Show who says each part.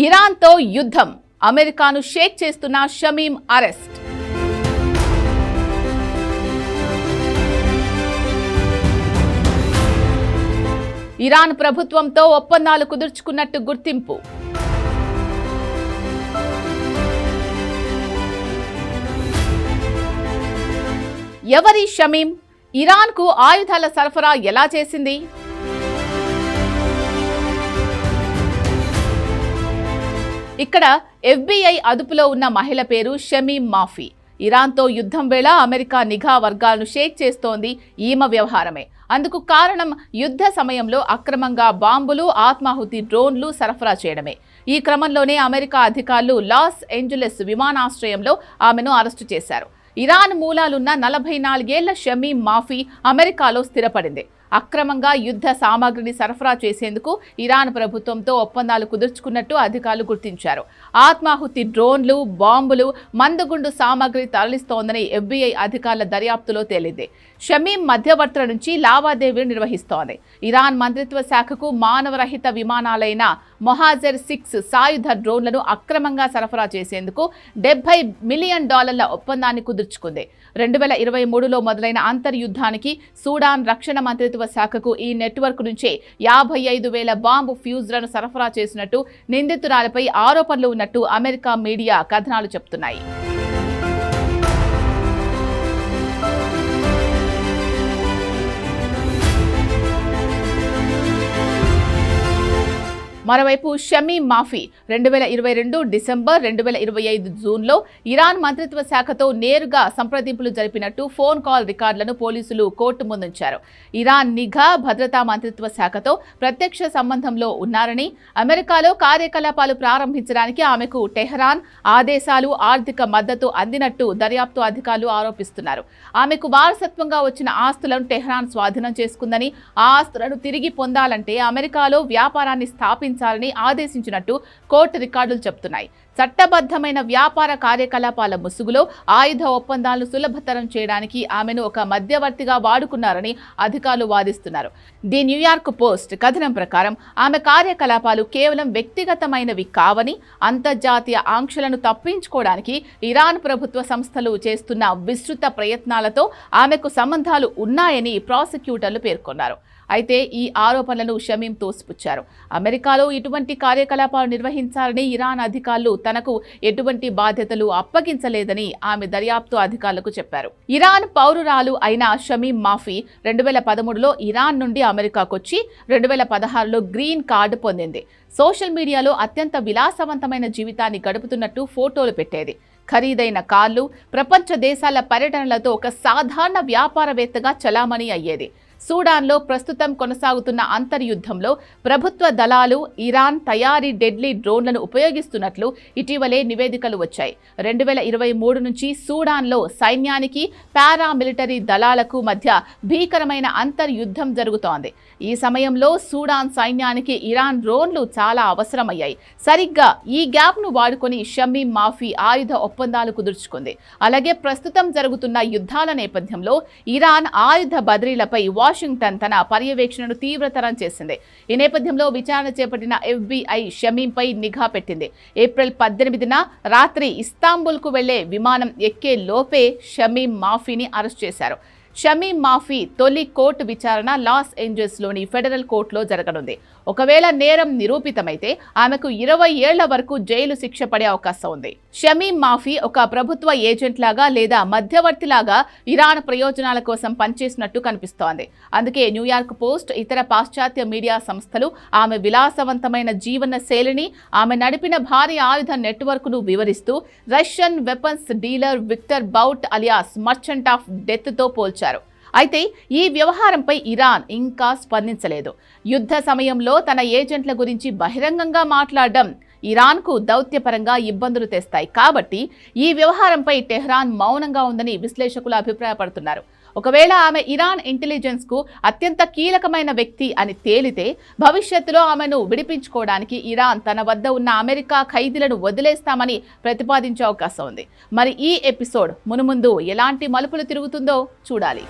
Speaker 1: ఇరాన్తో యుద్ధం, అమెరికాను షేక్ చేస్తున్న షమీం అరెస్ట్. ఇరాన్ ప్రభుత్వంతో ఒప్పందాలు కుదుర్చుకున్నట్టు గుర్తింపు. ఎవరి షమీం? ఇరాన్కు ఆయుధాల సరఫరా ఎలా చేసింది? ఇక్కడ FBI అదుపులో ఉన్న మహిళ పేరు షమీం మాఫీ. ఇరాన్తో యుద్ధం వేళ అమెరికా నిఘా వర్గాలను షేక్ చేస్తోంది ఈమె వ్యవహారమే. అందుకు కారణం యుద్ధ సమయంలో అక్రమంగా బాంబులు, ఆత్మాహుతి డ్రోన్లు సరఫరా చేయడమే. ఈ క్రమంలోనే అమెరికా అధికారులు లాస్ ఏంజలస్ విమానాశ్రయంలో ఆమెను అరెస్టు చేశారు. ఇరాన్ మూలాలున్న 44 ఏళ్ల షమీం మాఫీ అమెరికాలో స్థిరపడింది. అక్రమంగా యుద్ధ సామాగ్రిని సరఫరా చేసేందుకు ఇరాన్ ప్రభుత్వంతో ఒప్పందాలు కుదుర్చుకున్నట్టు అధికారులు గుర్తించారు. ఆత్మాహుతి డ్రోన్లు, బాంబులు, మందుగుండు సామాగ్రి తరలిస్తోందని FBI అధికారుల దర్యాప్తులో తేలింది. షమీం మధ్యవర్తుల నుంచి లావాదేవీలు నిర్వహిస్తోంది. ఇరాన్ మంత్రిత్వ శాఖకు మానవరహిత విమానాలైన మొహాజెర్ 6 సాయుధ డ్రోన్లను అక్రమంగా సరఫరా చేసేందుకు $70 మిలియన్ ఒప్పందాన్ని కుదుర్చుకుంది. 2023లో మొదలైన అంతర్యుద్ధానికి సూడాన్ రక్షణ మంత్రిత్వ శాఖకు ఈ నెట్వర్క్ నుంచే 55,000 బాంబు ఫ్యూజ్లను సరఫరా చేసినట్టు నిందితురాలపై ఆరోపణలు ఉన్నట్టు అమెరికా మీడియా కథనాలు చెబుతున్నాయి. మరోవైపు షమీం మాఫీ 2022 డిసెంబర్, 2025 జూన్లో ఇరాన్ మంత్రిత్వ శాఖతో నేరుగా సంప్రదింపులు జరిపినట్టు ఫోన్ కాల్ రికార్డులను పోలీసులు కోర్టు ముందుంచారు. ఇరాన్ నిఘా భద్రతా మంత్రిత్వ శాఖతో ప్రత్యక్ష సంబంధంలో ఉన్నారని, అమెరికాలో కార్యకలాపాలు ప్రారంభించడానికి ఆమెకు టెహ్రాన్ ఆదేశాలు, ఆర్థిక మద్దతు అందినట్టు దర్యాప్తు అధికారులు ఆరోపిస్తున్నారు. ఆమెకు వారసత్వంగా వచ్చిన ఆస్తులను టెహ్రాన్ స్వాధీనం చేసుకుందని, ఆ ఆస్తులను తిరిగి పొందాలంటే అమెరికాలో వ్యాపారాన్ని స్థాపించాలని ఆదేశించినట్టు కోర్టు రికార్డులు చెబుతున్నాయి. చట్టబద్ధమైన వ్యాపార కార్యకలాపాల ముసుగులో ఆయుధ ఒప్పందాలను సులభతరం చేయడానికి ఆమెను ఒక మధ్యవర్తిగా వాడుకున్నారని అధికారులు వాదిస్తున్నారు. ది న్యూయార్క్ పోస్ట్ కథనం ప్రకారం ఆమె కార్యకలాపాలు కేవలం వ్యక్తిగతమైనవి కావని, అంతర్జాతీయ ఆంక్షలను తప్పించుకోవడానికి ఇరాన్ ప్రభుత్వ సంస్థలు చేస్తున్న విస్తృత ప్రయత్నాలతో ఆమెకు సంబంధాలు ఉన్నాయని ప్రాసిక్యూటర్లు పేర్కొన్నారు. అయితే ఈ ఆరోపణలను షమీం తోసిపుచ్చారు. అమెరికాలో ఇటువంటి కార్యకలాపాలు నిర్వహించాలని ఇరాన్ అధికారులు తనకు ఎటువంటి బాధ్యతలు అప్పగించలేదని ఆమె దర్యాప్తు అధికారులకు చెప్పారు. ఇరాన్ పౌరురాలు అయిన షమీం మాఫీ 2013లో ఇరాన్ నుండి అమెరికాకొచ్చి 2016లో గ్రీన్ కార్డు పొందింది. సోషల్ మీడియాలో అత్యంత విలాసవంతమైన జీవితాన్ని గడుపుతున్నట్టు ఫోటోలు పెట్టేది. ఖరీదైన కార్లు, ప్రపంచ దేశాల పర్యటనలతో ఒక సాధారణ వ్యాపారవేత్తగా చలామణి అయ్యేది. సూడాన్లో ప్రస్తుతం కొనసాగుతున్న అంతర్యుద్ధంలో ప్రభుత్వ దళాలు ఇరాన్ తయారీ డెడ్లీ డ్రోన్లను ఉపయోగిస్తున్నట్లు ఇటీవలే నివేదికలు వచ్చాయి. 2023 నుంచి సూడాన్లో సైన్యానికి, పారామిలిటరీ దళాలకు మధ్య భీకరమైన అంతర్యుద్ధం జరుగుతోంది. ఈ సమయంలో సూడాన్ సైన్యానికి ఇరాన్ డ్రోన్లు చాలా అవసరమయ్యాయి. సరిగ్గా ఈ గ్యాప్ను వాడుకొని షమీం మాఫీ ఆయుధ ఒప్పందాలు కుదుర్చుకుంది. అలాగే ప్రస్తుతం జరుగుతున్న యుద్ధాల నేపథ్యంలో ఇరాన్ ఆయుధ బదిలీలపై వాషింగ్టన్ తన పర్యవేక్షణను తీవ్రతరం చేసింది. ఈ నేపథ్యంలో విచారణ చేపట్టిన FBI షమీంపై నిఘా పెట్టింది. ఏప్రిల్ 18న రాత్రి ఇస్తాంబుల్కు వెళ్లే విమానం ఎక్కే లోపే షమీం మాఫీని అరెస్ట్ చేశారు. షమీం మాఫీ తొలి కోర్టు విచారణ లాస్ ఏంజల్స్లోని ఫెడరల్ కోర్టులో జరగనుంది. ఒకవేళ నేరం నిరూపితమైతే ఆమెకు 20 ఏళ్ల వరకు జైలు శిక్ష పడే అవకాశం ఉంది. షమీం మాఫీ ఒక ప్రభుత్వ ఏజెంట్ లాగా లేదా మధ్యవర్తిలాగా ఇరాన్ ప్రయోజనాల కోసం పనిచేసినట్టు కనిపిస్తోంది. అందుకే న్యూయార్క్ పోస్ట్, ఇతర పాశ్చాత్య మీడియా సంస్థలు ఆమె విలాసవంతమైన జీవన శైలిని, ఆమె నడిపిన భారీ ఆయుధ నెట్వర్క్ను వివరిస్తూ Russian weapons dealer Victor Bout alias merchant of డెత్తో పోల్చారు. అయితే ఈ వ్యవహారంపై ఇరాన్ ఇంకా స్పందించలేదు. యుద్ధ సమయంలో తన ఏజెంట్ల గురించి బహిరంగంగా మాట్లాడడం ఇరాన్కు దౌత్యపరంగా ఇబ్బందులు తెస్తాయి. కాబట్టి ఈ వ్యవహారంపై టెహ్రాన్ మౌనంగా ఉందని విశ్లేషకులు అభిప్రాయపడుతున్నారు. ఒకవేళ ఆమె ఇరాన్ ఇంటెలిజెన్స్కు అత్యంత కీలకమైన వ్యక్తి అని తేలితే భవిష్యత్తులో ఆమెను విడిపించుకోవడానికి ఇరాన్ తన వద్ద ఉన్న అమెరికా ఖైదీలను వదిలేస్తామని ప్రతిపాదించే అవకాశం ఉంది. మరి ఈ ఎపిసోడ్ మునుముందు ఎలాంటి మలుపులు తిరుగుతుందో చూడాలి.